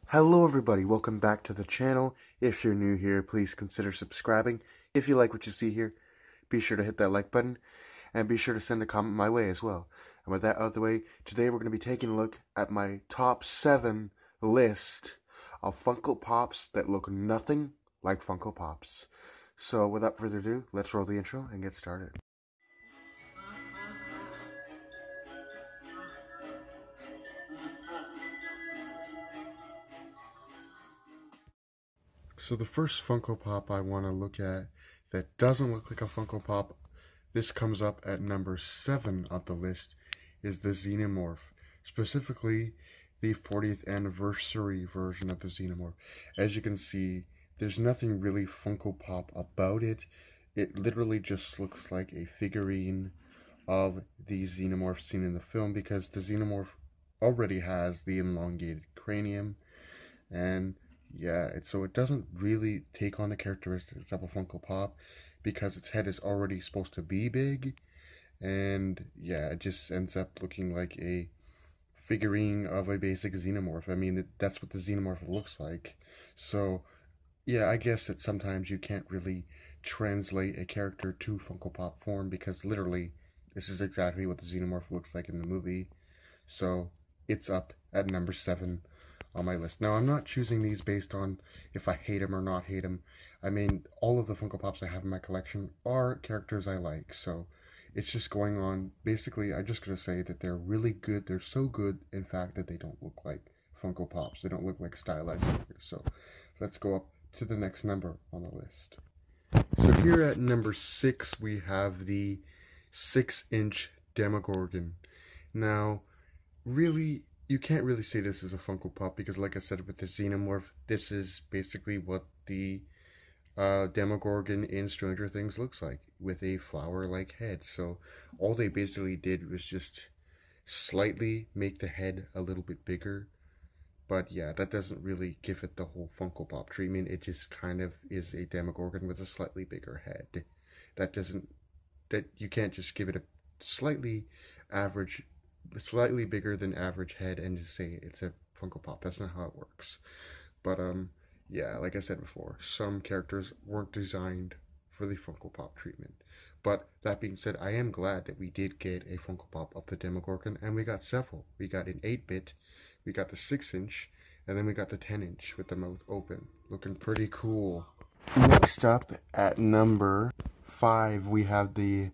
Hello everybody, welcome back to the channel. If you're new here, please consider subscribing. If you like what you see here, be sure to hit that like button and be sure to send a comment my way as well. And with that out of the way, today we're going to be taking a look at my top 7 list of Funko Pops that look nothing like Funko Pops. So without further ado, let's roll the intro and get started. So the first Funko Pop I want to look at that doesn't look like a Funko Pop, this comes up at number 7 of the list, is the Xenomorph. Specifically, the 40th anniversary version of the Xenomorph. As you can see, there's nothing really Funko Pop about it. It literally just looks like a figurine of the Xenomorph seen in the film, because the Xenomorph already has the elongated cranium, and yeah, so it doesn't really take on the characteristics of a Funko Pop because its head is already supposed to be big, and yeah, it just ends up looking like a figurine of a basic Xenomorph. I mean, that's what the Xenomorph looks like. So yeah, I guess that sometimes you can't really translate a character to Funko Pop form, because literally this is exactly what the Xenomorph looks like in the movie. So it's up at number 7 on my list. Now, I'm not choosing these based on if I hate them or not hate them. I mean, all of the Funko Pops I have in my collection are characters I like, so it's just going on. Basically, I'm just going to say that they're really good. They're so good, in fact, that they don't look like Funko Pops. They don't look like stylized figures. So let's go up to the next number on the list. So here at number 6, we have the 6-inch Demogorgon. Now, really, you can't really say this is a Funko Pop, because like I said with the Xenomorph, this is basically what the Demogorgon in Stranger Things looks like, with a flower-like head. So all they basically did was just slightly make the head a little bit bigger. But yeah, that doesn't really give it the whole Funko Pop treatment. It just kind of is a Demogorgon with a slightly bigger head. That you can't just give it a slightly bigger than average head and just say it's a Funko Pop. That's not how it works. But yeah, like I said before, some characters weren't designed for the Funko Pop treatment. But that being said, I am glad that we did get a Funko Pop of the Demogorgon, and we got several. We got an 8-bit, we got the 6-inch, and then we got the 10-inch with the mouth open. Looking pretty cool. Next up, at number 5, we have the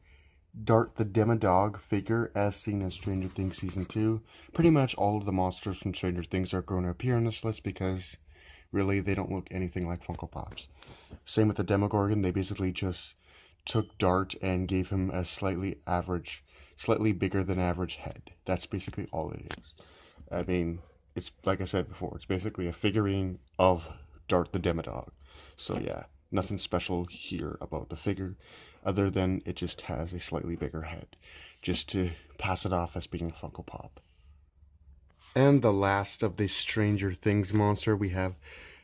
Dart the Demodog figure as seen in Stranger Things Season 2. Pretty much all of the monsters from Stranger Things are going to appear on this list, because really they don't look anything like Funko Pops. Same with the Demogorgon. They basically just took Dart and gave him a slightly bigger than average head. That's basically all it is. I mean, it's like I said before, it's basically a figurine of Dart the Demodog. So yeah, nothing special here about the figure, other than it just has a slightly bigger head, just to pass it off as being a Funko Pop. And the last of the Stranger Things monster, we have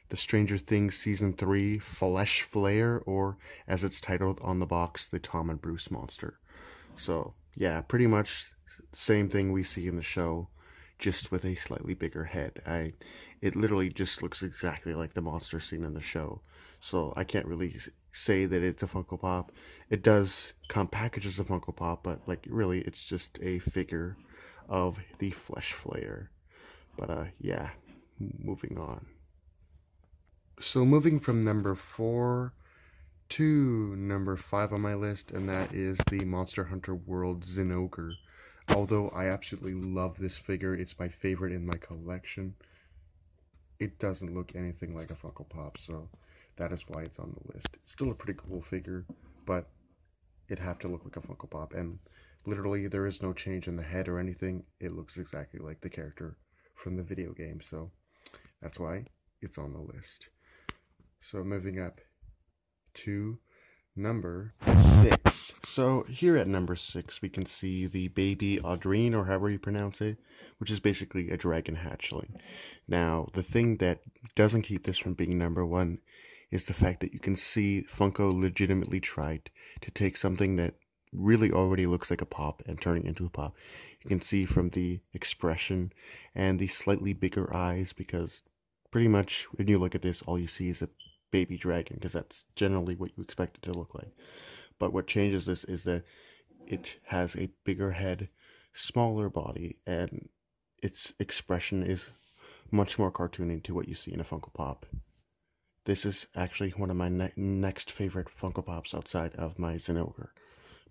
the Stranger Things Season 3 Flesh Flare, or as it's titled on the box, the Tom and Bruce monster. So yeah, pretty much the same thing we see in the show, just with a slightly bigger head. It literally just looks exactly like the monster seen in the show. So I can't really say that it's a Funko Pop. It does come packaged as a Funko Pop, but like really it's just a figure of the Flesh Flare. But yeah, moving on. So moving from number 4 to number 5 on my list, and that is the Monster Hunter World Zinogre. Although I absolutely love this figure, it's my favorite in my collection, it doesn't look anything like a Funko Pop, so that is why it's on the list. It's still a pretty cool figure, but it'd have to look like a Funko Pop, and literally there is no change in the head or anything. It looks exactly like the character from the video game, so that's why it's on the list. So moving up to number 6. So here at number 6, we can see the baby Audrina, or however you pronounce it, which is basically a dragon hatchling. Now, the thing that doesn't keep this from being number 1 is the fact that you can see Funko legitimately tried to take something that really already looks like a pop and turning into a pop. You can see from the expression and the slightly bigger eyes, because pretty much, when you look at this, all you see is a baby dragon, because that's generally what you expect it to look like. But what changes this is that it has a bigger head, smaller body, and its expression is much more cartoony to what you see in a Funko Pop. This is actually one of my next favorite Funko Pops outside of my Xenomorph.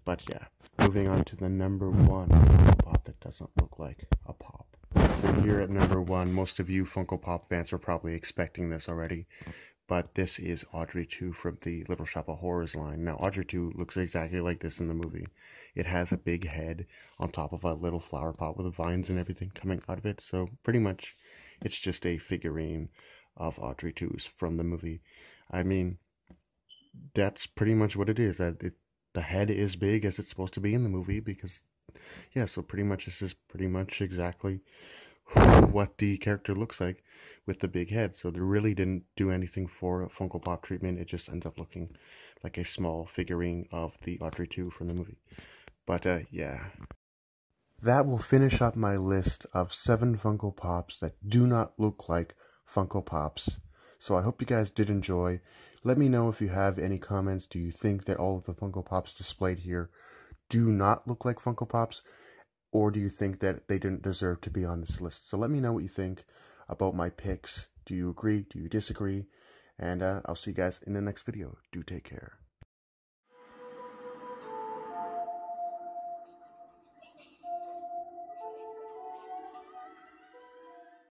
But yeah, moving on to the number 1 Funko Pop that doesn't look like a pop. So here at number 1, most of you Funko Pop fans are probably expecting this already, but this is Audrey II from the Little Shop of Horrors line. Now, Audrey II looks exactly like this in the movie. It has a big head on top of a little flower pot with vines and everything coming out of it, so pretty much it's just a figurine of Audrey II's from the movie. I mean, that's pretty much what it is. The head is big as it's supposed to be in the movie, because, yeah, so pretty much this is pretty much exactly what the character looks like with the big head. So they really didn't do anything for a Funko Pop treatment. It just ends up looking like a small figurine of the Audrey II from the movie. But, yeah. That will finish up my list of 7 Funko Pops that do not look like Funko Pops. So I hope you guys did enjoy. Let me know if you have any comments. Do you think that all of the Funko Pops displayed here do not look like Funko Pops? Or do you think that they didn't deserve to be on this list? So let me know what you think about my picks. Do you agree? Do you disagree? And I'll see you guys in the next video. Do take care.